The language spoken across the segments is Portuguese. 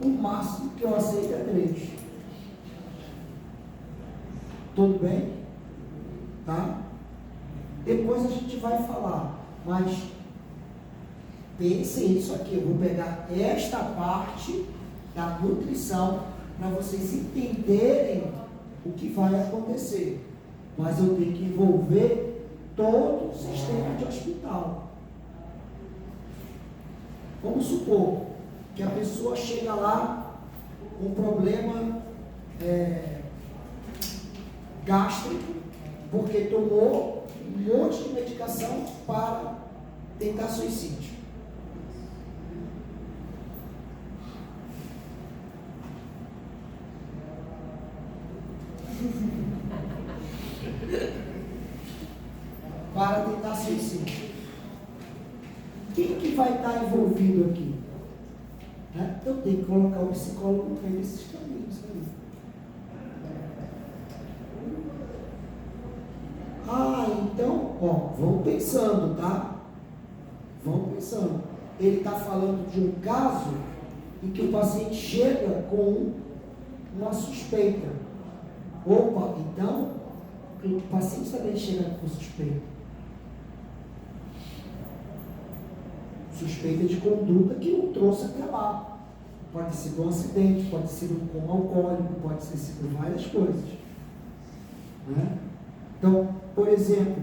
o máximo que eu aceito é 3. Tudo bem? Tá? Depois a gente vai falar, mas pensem isso aqui, eu vou pegar esta parte da nutrição para vocês entenderem o que vai acontecer. Mas eu tenho que envolver todo o sistema de hospital. Vamos supor que a pessoa chega lá com um problema gástrico, porque tomou um monte de medicação para tentar suicídio. Para tentar suicídio. Quem que vai estar envolvido aqui? Eu tenho que colocar o psicólogo no meio desses caminhos aí. Então, vamos pensando, tá? Vamos pensando. Ele está falando de um caso em que o paciente chega com uma suspeita. Opa, então, o paciente também chega com suspeita. Suspeita de conduta que o trouxe até lá. Pode ter sido um acidente, pode ter sido um coma alcoólico, pode ter sido várias coisas. Né? Então, por exemplo,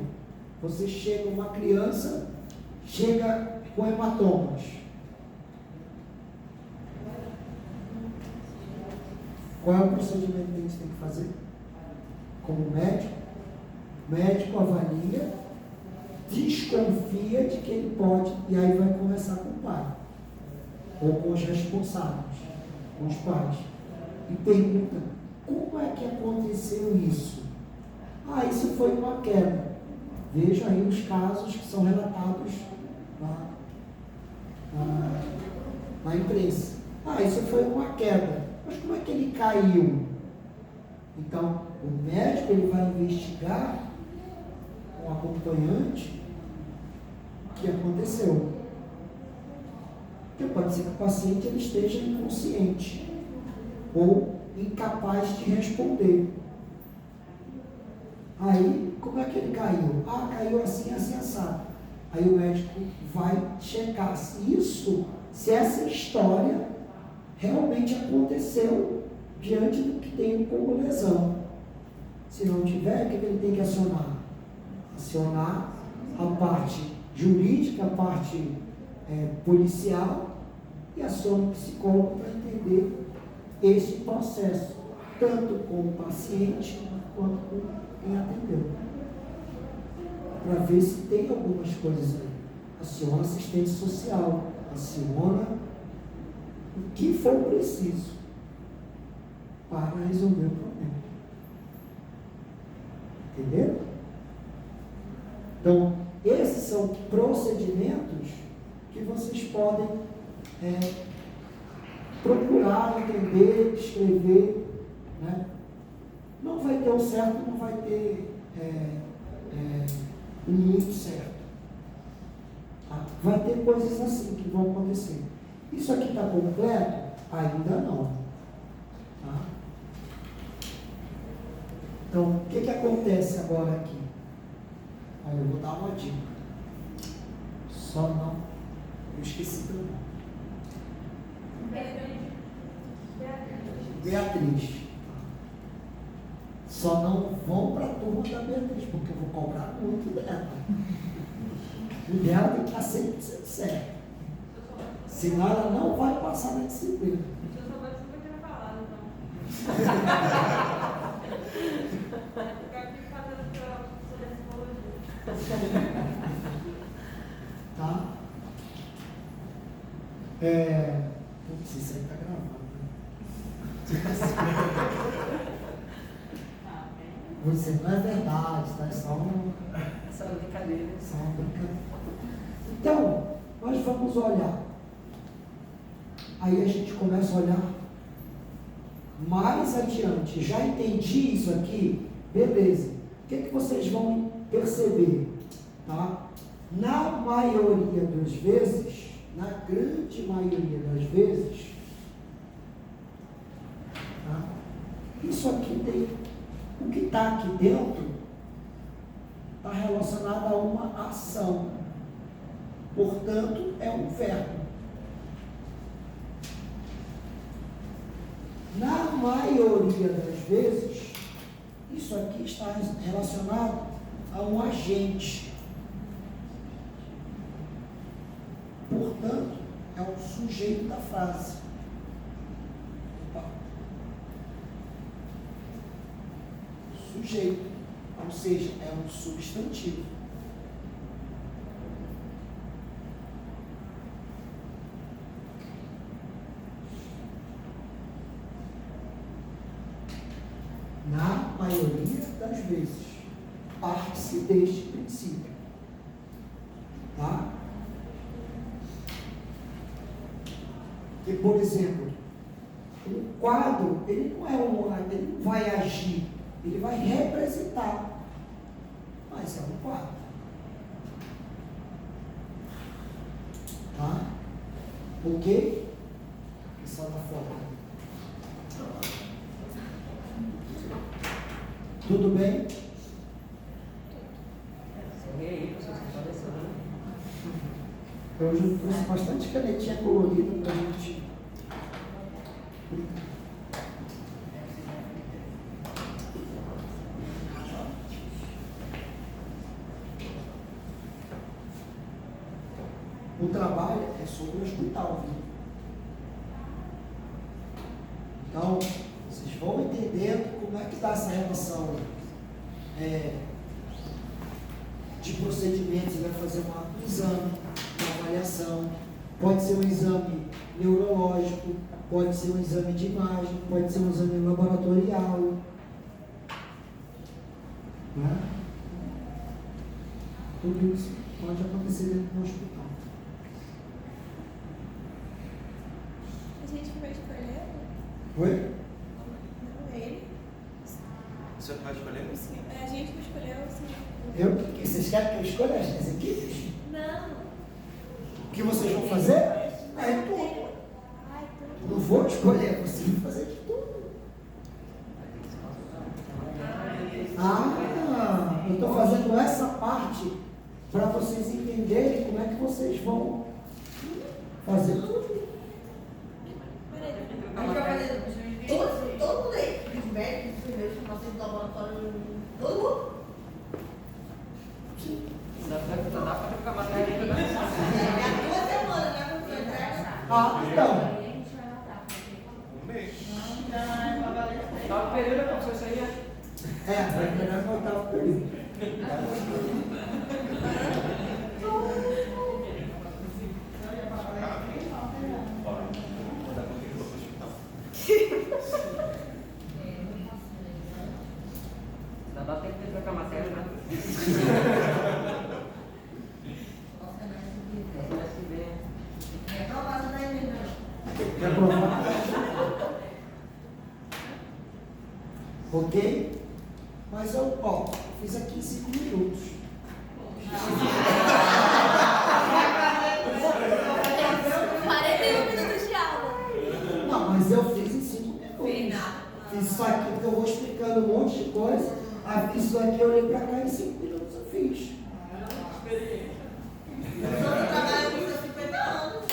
você chega, uma criança chega com hematomas. Qual é o procedimento que a gente tem que fazer? Como médico, o médico avalia, desconfia de que ele pode, e aí vai conversar com o pai, ou com os responsáveis, com os pais, e pergunta, como é que aconteceu isso? Isso foi uma queda. Veja aí os casos que são relatados na imprensa. Isso foi uma queda. Mas como é que ele caiu? Então, o médico ele vai investigar com o acompanhante o que aconteceu. Porque pode ser que o paciente ele esteja inconsciente ou incapaz de responder. Aí, como é que ele caiu? Caiu assim, assim, assado. Aí o médico vai checar se essa história realmente aconteceu diante do que tem como lesão. Se não tiver, o que ele tem que acionar? Acionar a parte jurídica, a parte policial, e aciona o psicólogo para entender esse processo, tanto com o paciente quanto com quem atendeu, para ver se tem algumas coisas aí. Aciona assistente social, aciona o que for preciso para resolver o problema. Entendeu? Então, esses são procedimentos que vocês podem procurar entender, descrever, né? Não vai ter o certo, não vai ter o muito certo. Tá? Vai ter coisas assim que vão acontecer. Isso aqui está completo? Ainda não. Tá? Então, o que acontece agora aqui? Eu vou dar uma dica. Só não. Eu esqueci teu nome. Beatriz. Só não vão para a turma da Beatriz, porque eu vou cobrar muito dela. O dela tem que estar 100% certo. Senão ela não vai passar na disciplina. Eu só vou descobrir o que eu falar, então. Eu quero que faça sobre a psicologia. Tá? Putz, isso aí está gravado. Você não é verdade, tá? É só uma brincadeira. Só uma brincadeira. Então, nós vamos olhar. Aí a gente começa a olhar mais adiante. Já entendi isso aqui? Beleza. O que vocês vão perceber? Tá? Na maioria das vezes, na grande maioria das vezes, está aqui dentro está relacionado a uma ação. Portanto, é um verbo. Na maioria das vezes, isso aqui está relacionado a um agente. Portanto, é o sujeito da frase. Opa. Sujeito, ou seja, é um substantivo. Na maioria das vezes, parte-se deste princípio. Tá? Que, por exemplo, um quadro, ele não vai agir, ele vai representar, mas é um quadro. Tá? Ok? Isso da forma. Tudo bem? Hoje eu trouxe bastante canetinha colorida para a gente. O trabalho é sobre o hospital. Então, vocês vão entendendo como é que está essa relação de procedimento. Você vai fazer um exame, uma avaliação. Pode ser um exame neurológico, pode ser um exame de imagem, pode ser um exame laboratorial. Né? Tudo isso pode acontecer dentro do hospital. A gente vai escolher? Oi? Não, ele. O senhor vai escolher? Sim. É a gente que escolheu, sim. Vocês querem que eu escolha as equipes? Não. O que vocês vão fazer? É tudo. Ai, tudo. Não vou escolher, vocês vão fazer de tudo. Eu estou fazendo essa parte para vocês entenderem como é que vocês vão fazer tudo. A gente vai fazer todo mundo aí, os médicos, os enfermeiros, os nossos laboratórios, todo mundo. Dá para ficar matéria ainda. É 2 semanas, né? Quando entrega. Então. Um mês. Tá período para você sair? Vai pegar no 8º período. Ainda dá tempo de trocar matéria, né? É aprovado da emenda. Quer provar? Ok? Mas eu fiz aqui em 5 minutos. Minutos de aula. Não, mas eu fiz em 5 minutos. Fiz isso aqui porque eu vou explicando um monte de coisa. Isso daqui eu olhei pra cá em 5 minutos eu fiz. Eu estou trabalhando com seus 50 anos.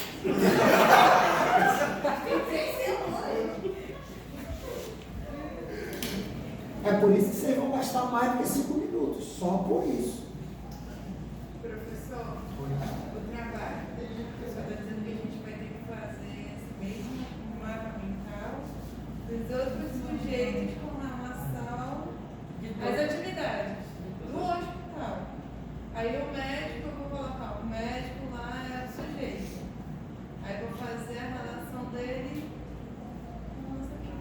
É por isso que vocês vão gastar mais do que 5 minutos. Só por isso. Professor, o trabalho, o professor está dizendo que a gente vai ter que fazer esse mesmo mapa mental dos outros sujeitos com relação às atividades do hospital. Aí o médico, eu vou colocar, o médico lá é o sujeito. Aí vou fazer a relação dele com o nosso aqui.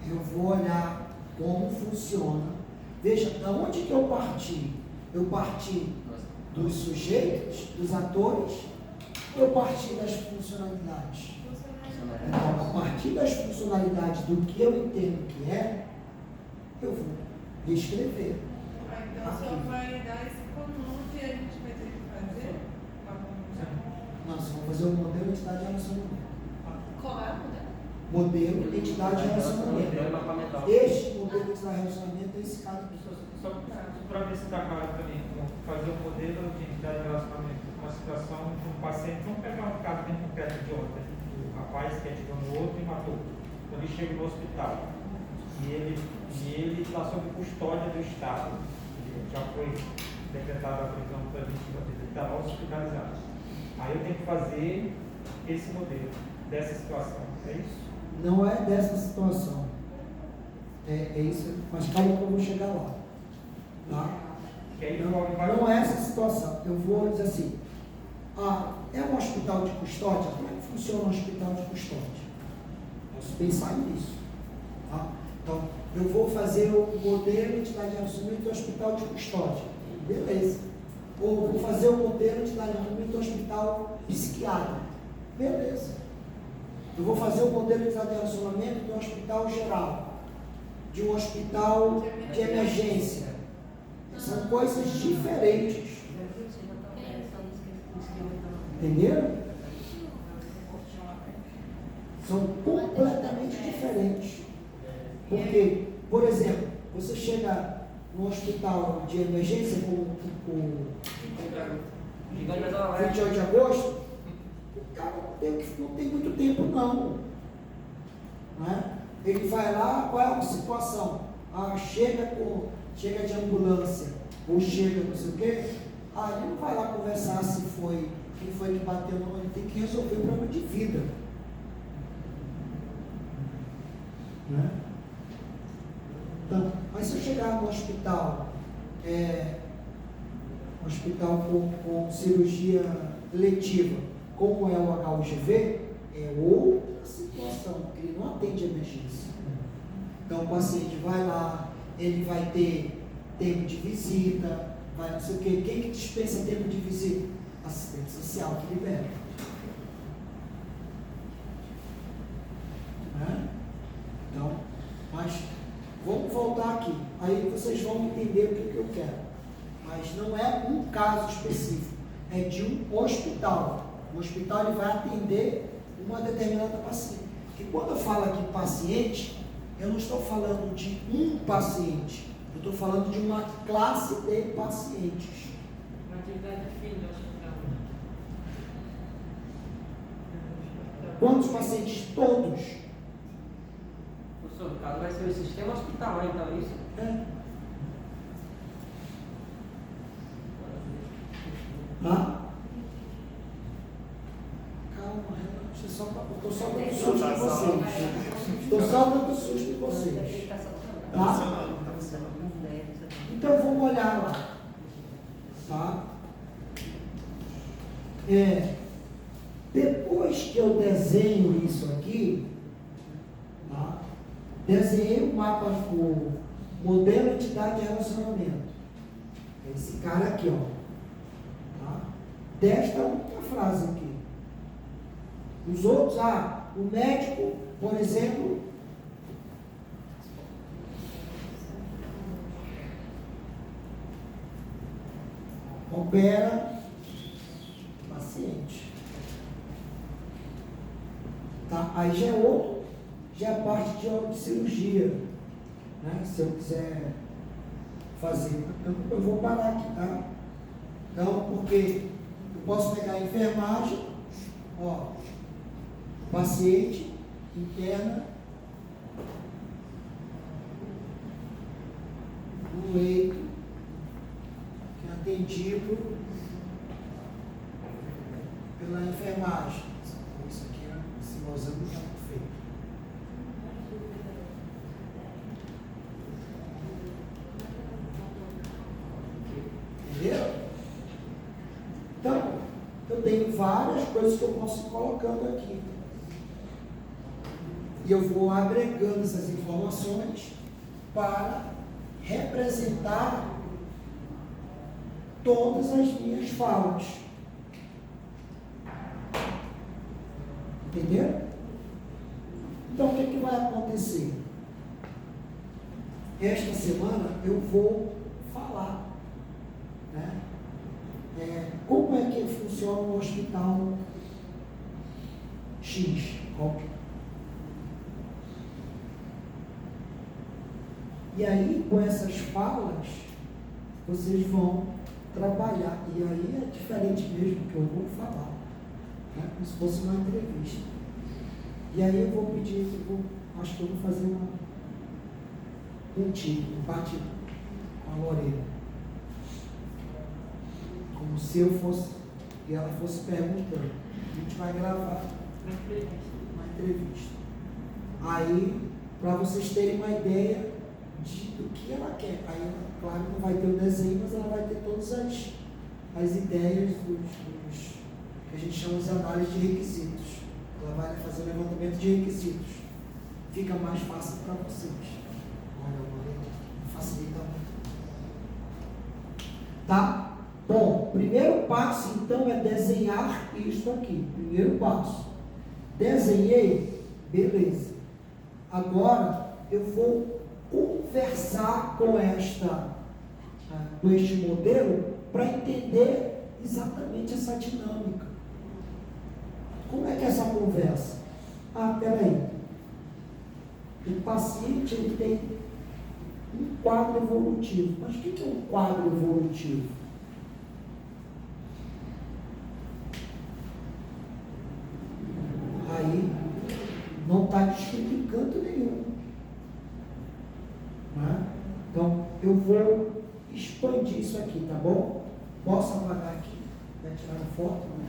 Eu vou olhar como funciona. Veja, da onde que eu parti? Eu parti dos sujeitos, dos atores, eu parti das funcionalidades. Então, a partir das funcionalidades do que eu entendo que é, eu vou descrever. Então o senhor vai dar esse conjunto e a gente vai ter que fazer uma conjunção. Nós vamos fazer o modelo de entidade relacionamento. Qual é o modelo? Modelo, identidade e relacionamento. Este modelo de relacionamento é esse cara aqui. Só para ver se está claro também, fazer um modelo de identidade de relacionamento, uma situação de um paciente, vamos pegar um caso bem concreto de ontem, o rapaz que atirou no outro e matou. Quando ele chega no hospital, e ele está sob custódia do Estado, ele já foi decretada a prisão preventiva dele, ele está hospitalizado. Aí eu tenho que fazer esse modelo dessa situação, é isso? Não é dessa situação. É isso, mas calma que eu vou chegar lá. Tá? Não é essa situação. Eu vou dizer assim, é um hospital de custódia? Como é que funciona um hospital de custódia? Posso pensar nisso. Tá? Então, eu vou fazer o modelo de relacionamento do hospital de custódia. Beleza. Ou vou fazer o modelo de relacionamento do hospital psiquiátrico. Beleza. Eu vou fazer o modelo de relacionamento do hospital geral, de um hospital de emergência. São coisas diferentes. Entenderam? São completamente diferentes. Porque, por exemplo, você chega no hospital de emergência com o 28 de agosto, o cara não tem muito tempo não. Ele vai lá, qual é a situação? Chega de ambulância, ou chega não sei o quê, ele não vai lá conversar se foi, quem foi que bateu, não, ele tem que resolver o problema de vida. Então, mas se eu chegar no hospital, com cirurgia letiva, como é o HUGV, é outra situação, porque ele não atende emergência. Então o paciente vai lá, ele vai ter tempo de visita, vai não sei o quê. Quem que dispensa tempo de visita? Assistente social que libera. Então, mas vamos voltar aqui. Aí vocês vão entender o que eu quero. Mas não é um caso específico, é de um hospital. O hospital ele vai atender uma determinada paciente. E quando eu falo aqui paciente, eu não estou falando de um paciente, eu estou falando de uma classe de pacientes. Uma atividade fim do hospital. Quantos pacientes? Todos. Professor, no caso vai ser o sistema hospitalar, então, isso? Calma, estou só dando susto em vocês. Estou só dando susto em vocês. Tá? Então vamos olhar lá. Tá? Depois que eu desenho isso aqui, tá? Desenhei o mapa, o modelo entidade de relacionamento. Esse cara aqui, ó. Desta outra frase aqui. Os outros, o médico, por exemplo, opera paciente. Tá? Aí já é outro, já é parte de cirurgia. Né? Se eu quiser fazer, eu vou parar aqui, tá? Então, porque eu posso pegar a enfermagem, paciente, interna, no leito, que é atendido pela enfermagem. Isso aqui, esse mosaico está muito feio. Entendeu? Então, eu tenho várias coisas que eu posso ir colocando aqui. E eu vou agregando essas informações para representar todas as minhas falas. Entendeu? Então, o que vai acontecer? Esta semana eu vou falar, né? Como é que funciona o hospital X? E aí, com essas falas, vocês vão trabalhar. E aí é diferente mesmo que eu vou falar, né? Como se fosse uma entrevista. E aí eu vou pedir, acho que eu vou fazer um bate com a Lorena. Como se eu fosse, e ela fosse perguntando. A gente vai gravar uma entrevista. Aí, para vocês terem uma ideia do que ela quer. Aí, ela, claro, não vai ter o desenho, mas ela vai ter todas as ideias que a gente chama de análise de requisitos. Ela vai fazer o levantamento de requisitos. Fica mais fácil para vocês. Olha, facilita muito. Tá? Bom, primeiro passo, então, é desenhar isto aqui. Primeiro passo. Desenhei, beleza. Agora, eu vou conversar com este modelo para entender exatamente essa dinâmica. Como é que é essa conversa? Peraí. O paciente ele tem um quadro evolutivo. Mas o que é um quadro evolutivo? Aí não está descrito em canto nenhum. Né? Então, eu vou expandir isso aqui, tá bom? Posso apagar aqui? Vai tirar a foto? Né?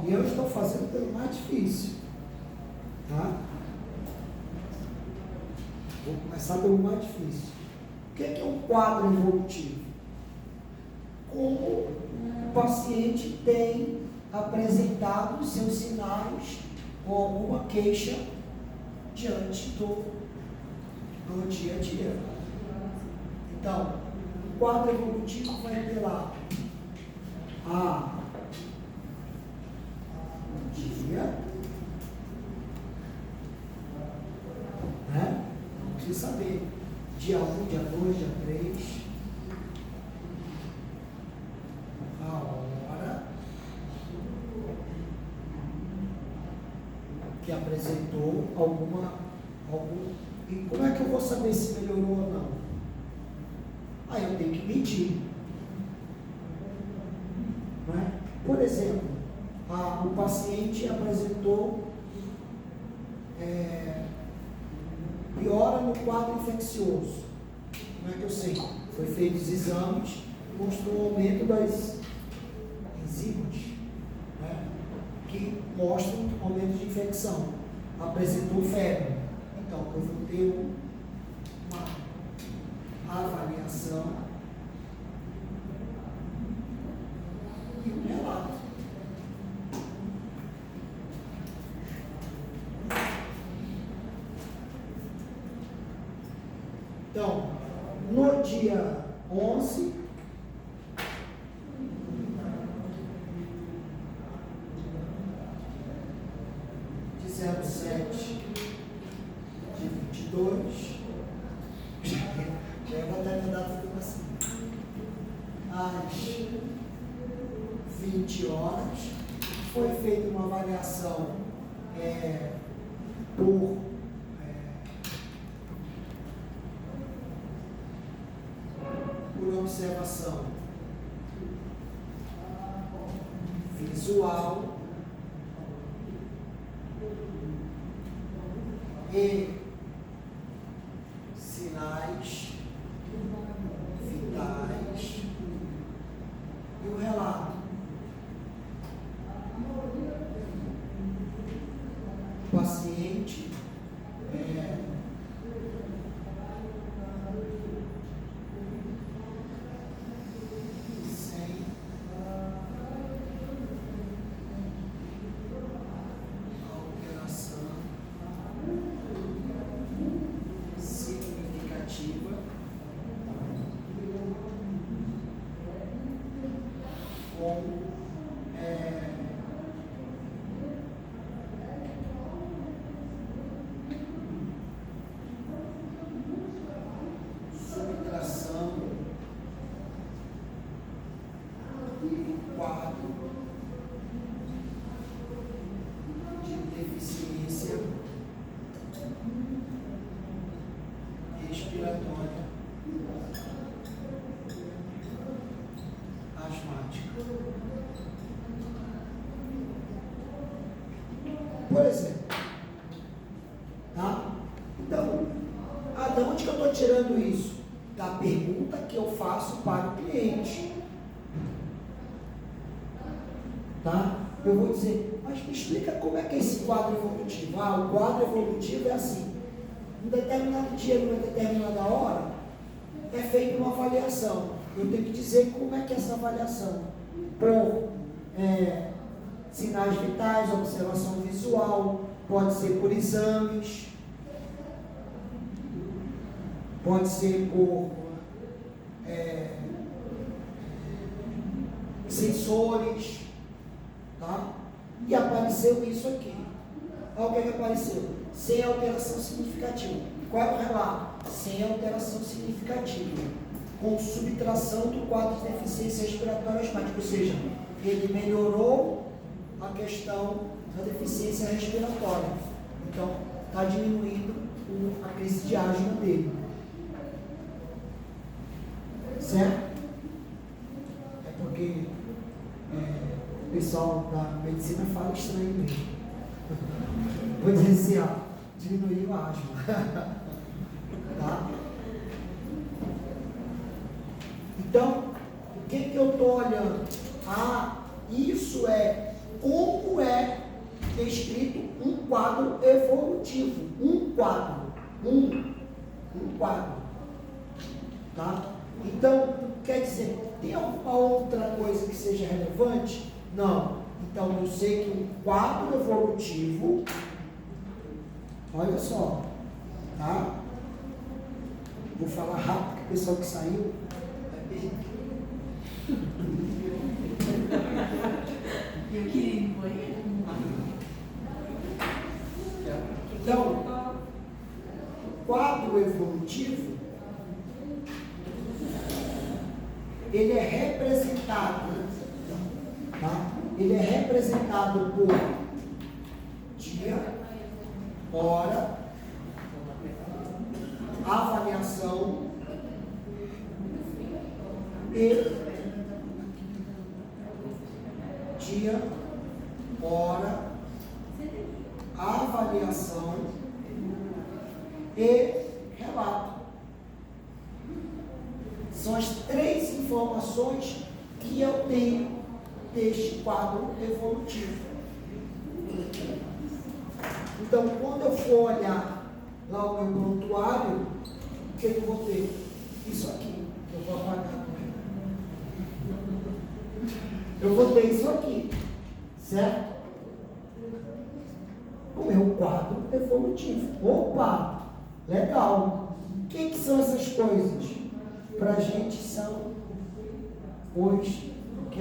E eu estou fazendo pelo mais difícil. Tá? Vou começar pelo mais difícil. O que é um quadro evolutivo? Como o paciente tem apresentado os seus sinais ou alguma queixa diante do dia a dia. Então, o quadro evolutivo vai ter lá dia, né? Não precisa saber dia 1, dia 2, dia 3, a hora que apresentou algum. E como é que eu vou saber se melhorou ou não? Aí eu tenho que medir, né? Por exemplo, o paciente apresentou piora no quadro infeccioso. Como é que eu sei? Foi feitos exames, mostrou um aumento das enzimas, né, que mostram um aumento de infecção. Apresentou febre. Então, eu vou ter uma avaliação e um relato. Então, no dia 11, de 07 de 22, eu vou até me dar tudo assim, às 20 horas, foi feita uma avaliação por observação visual e sinais vitais e o relato. O paciente Por exemplo. Tá? Então, de onde que eu estou tirando isso? Da pergunta que eu faço para o cliente. Tá? Eu vou dizer, mas me explica como é que é esse quadro evolutivo. O quadro evolutivo é assim. Em determinado dia, numa determinada hora, é feita uma avaliação. Eu tenho que dizer como é que é essa avaliação. Por sinais vitais, observação visual, pode ser por exames, pode ser por sensores, tá? E apareceu isso aqui. Olha o que apareceu. Sem alteração significativa. Qual é o relato? Sem alteração significativa. Com subtração do quadro de deficiência respiratória asmática. Ou seja, ele melhorou a questão da deficiência respiratória. Então, está diminuindo a crise de asma dele. Certo? É porque o pessoal da medicina fala estranho mesmo. Vou dizer assim, diminuiu a asma. Tá? Então, o que eu estou olhando? Isso é como é descrito um quadro evolutivo. Um quadro. Um quadro. Tá? Então, quer dizer, tem alguma outra coisa que seja relevante? Não. Então, eu sei que um quadro evolutivo, olha só, tá? Vou falar rápido, que o pessoal que saiu Eu queria ir no banheiro. Então, o quadro evolutivo, ele é representado, tá? Ele é representado por dia, hora, avaliação e dia, hora, avaliação e relato. São as três informações que eu tenho deste quadro evolutivo. Então, quando eu for olhar lá o meu prontuário, o que eu vou ter? Isso aqui. Eu vou apagar. Eu vou ter isso aqui. Certo? O meu quadro evolutivo. Opa! Legal. O que são essas coisas? Para a gente são hoje que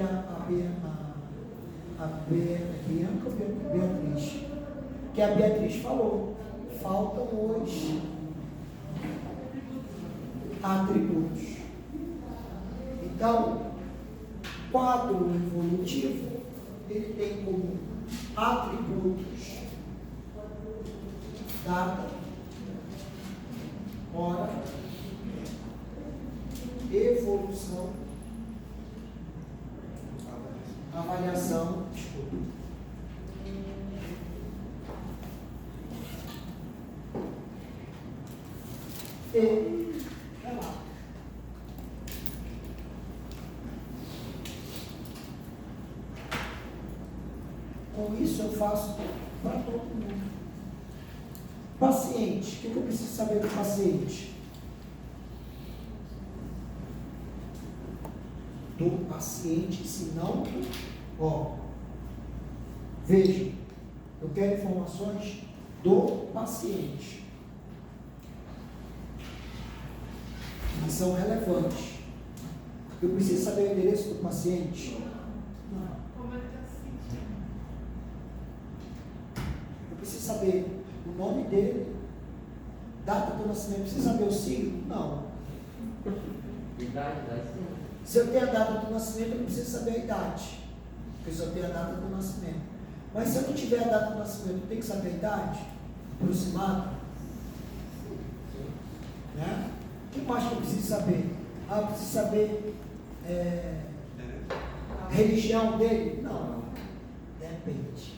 Beatriz, que a Beatriz falou, faltam hoje atributos. Então, quadro evolutivo, ele tem como atributos data, hora, evolução, avaliação, desculpa. E relato. Com isso eu faço para todo mundo. Paciente, o que eu preciso saber do paciente? Do paciente, se não, veja, eu quero informações do paciente, que são relevantes. Eu preciso saber o endereço do paciente? Não. Como ele está se sentindo? Eu preciso saber o nome dele, data do nascimento. Preciso saber o signo? Não. Idade, sim. Se eu tenho a data do nascimento, eu não preciso saber a idade, porque se eu tenho a data do nascimento. Mas se eu não tiver a data do nascimento, eu tenho que saber a idade aproximada? Né? O que mais que eu preciso saber? Eu preciso saber a religião dele? Não. Depende.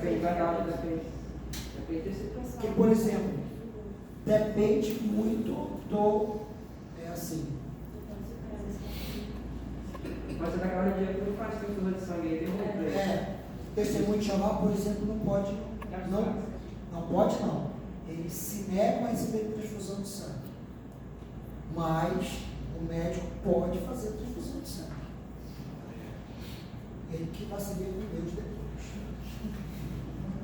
aí vai dar, depende da situação. Porque, por exemplo, depende muito do. É assim. Mas é daquela região que não faz transfusão de sangue aí, tem Testemunho de Jeová, por exemplo, não pode. Não pode não. Ele se nega a receber transfusão de sangue. Mas o médico pode fazer transfusão de sangue. Ele que vai saber com Deus depois.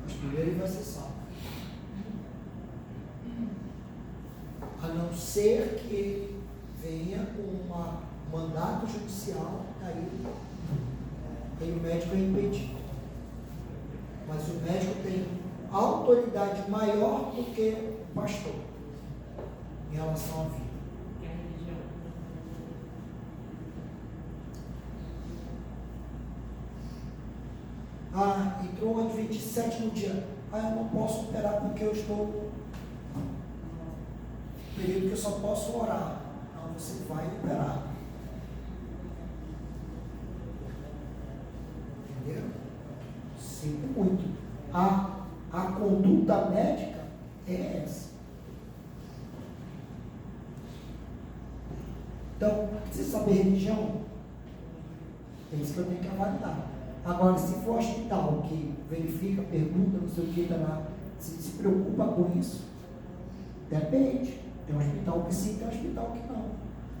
Mas primeiro ele vai ser salvo. A não ser que ele venha com um mandato judicial, aí o médico é impedido. Mas o médico tem autoridade maior do que o pastor em relação à vida. Que é a religião. Entrou o Adventista 7º dia. Eu não posso operar porque eu estou no período que eu só posso orar. Não, você vai operar. Entendeu? Sinto muito. A conduta médica é essa. Então, precisa saber religião? É isso que eu tenho que avaliar. Agora, se for hospital que verifica, pergunta, não sei o que, se preocupa com isso, depende. Tem um hospital que sim, tem um hospital que não.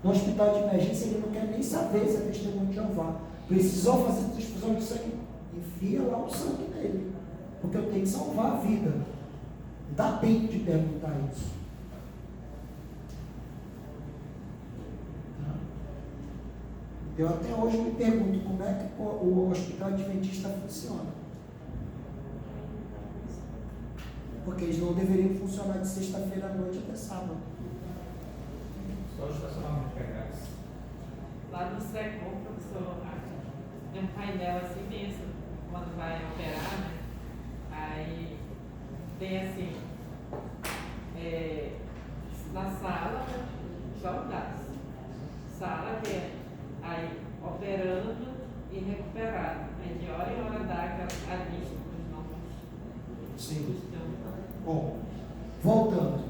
No hospital de emergência, ele não quer nem saber se é testemunho de Jeová. Precisou fazer transfusão de sangue, enfia lá o sangue dele. Porque eu tenho que salvar a vida. Não dá tempo de perguntar isso. Eu até hoje me pergunto como é que o hospital adventista funciona. Porque eles não deveriam funcionar de sexta-feira à noite até sábado. Só o estacionamento pegados. Lá no SECOM, professor, tem um painel assim mesmo, quando vai operar, né? Aí tem assim, na sala, só um dados. Sala que é aí operando e recuperado. Aí de hora em hora dá a lista dos nomes. Sim. Bom, voltando.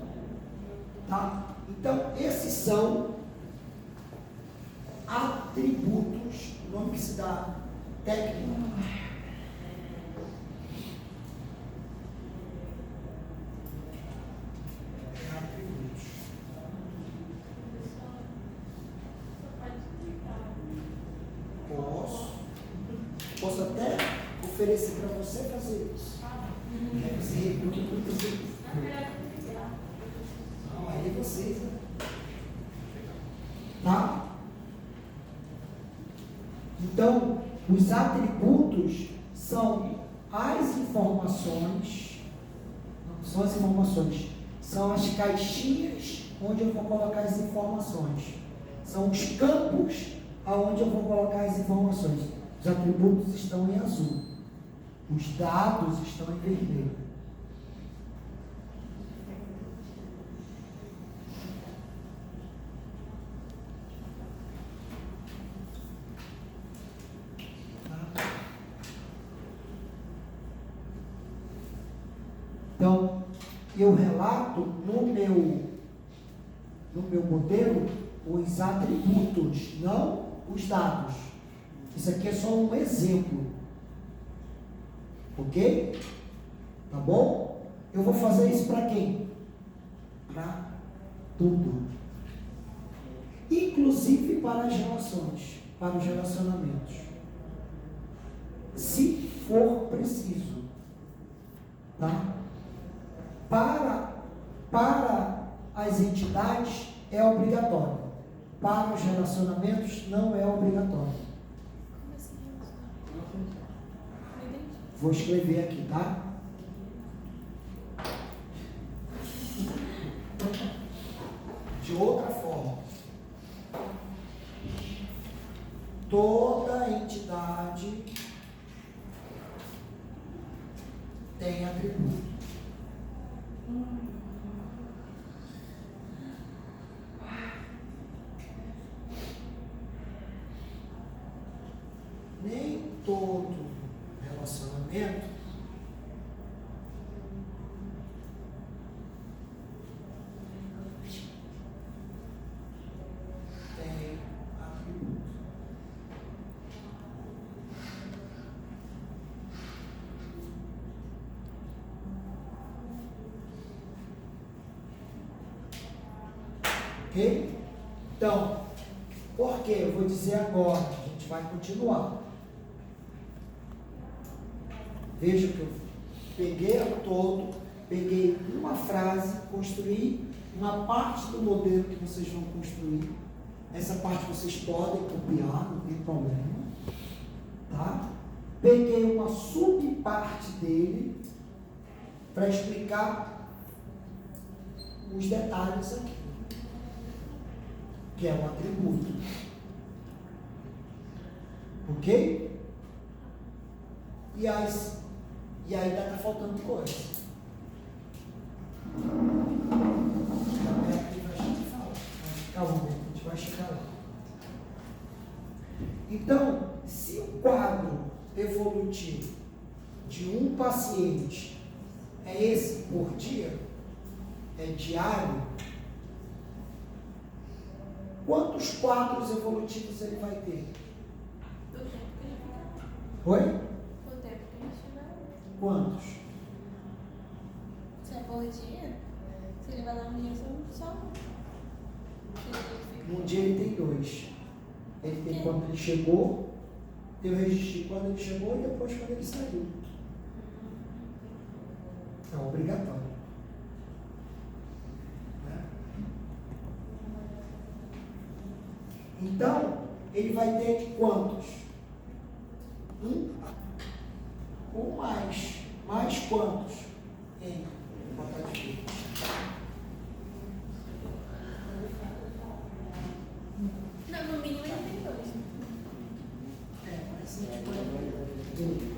Tá? Então, esses são atributos, o nome que se dá técnico. Atributos. Posso até oferecer para você fazer isso. Não, aí vocês. Tá? Então, os atributos são as informações, não são as informações, são as caixinhas onde eu vou colocar as informações. São os campos aonde eu vou colocar as informações. Os atributos estão em azul. Os dados estão em vermelho. Então, eu relato no meu modelo os atributos, não os dados. Isso aqui é só um exemplo. Ok? Tá bom? Eu vou fazer isso para quem? Para tudo. Inclusive para as relações, para os relacionamentos. Se for preciso. Tá? Para as entidades é obrigatório. Para os relacionamentos não é obrigatório. Como assim? Não entendi. Vou escrever aqui, tá? De outra forma. Toda entidade tem atributo. Nem todo relacionamento Ok? Então, por quê? Eu vou dizer agora, a gente vai continuar. Veja que eu peguei o todo, peguei uma frase, construí uma parte do modelo que vocês vão construir. Essa parte vocês podem copiar, não tem problema. Tá? Peguei uma subparte dele para explicar os detalhes aqui, que é um atributo. Ok? E ainda está faltando coisa. Calma, a gente vai chegar lá. Então, se o quadro evolutivo de um paciente é esse por dia, é diário, quantos quadros evolutivos ele vai ter? Do tempo que ele fica. Oi? Do tempo que ele estiver. Quantos? Se é por dia, se ele vai dar um dia só. Se ele fica. Um dia ele tem 2. Ele tem quando ele chegou, tem o registro de quando ele chegou e depois quando ele saiu. É obrigatório. Né? Então, ele vai ter de quantos? Um ou mais. Mais quantos? Vou botar aqui. Não, no mínimo ele tem 2. Mas é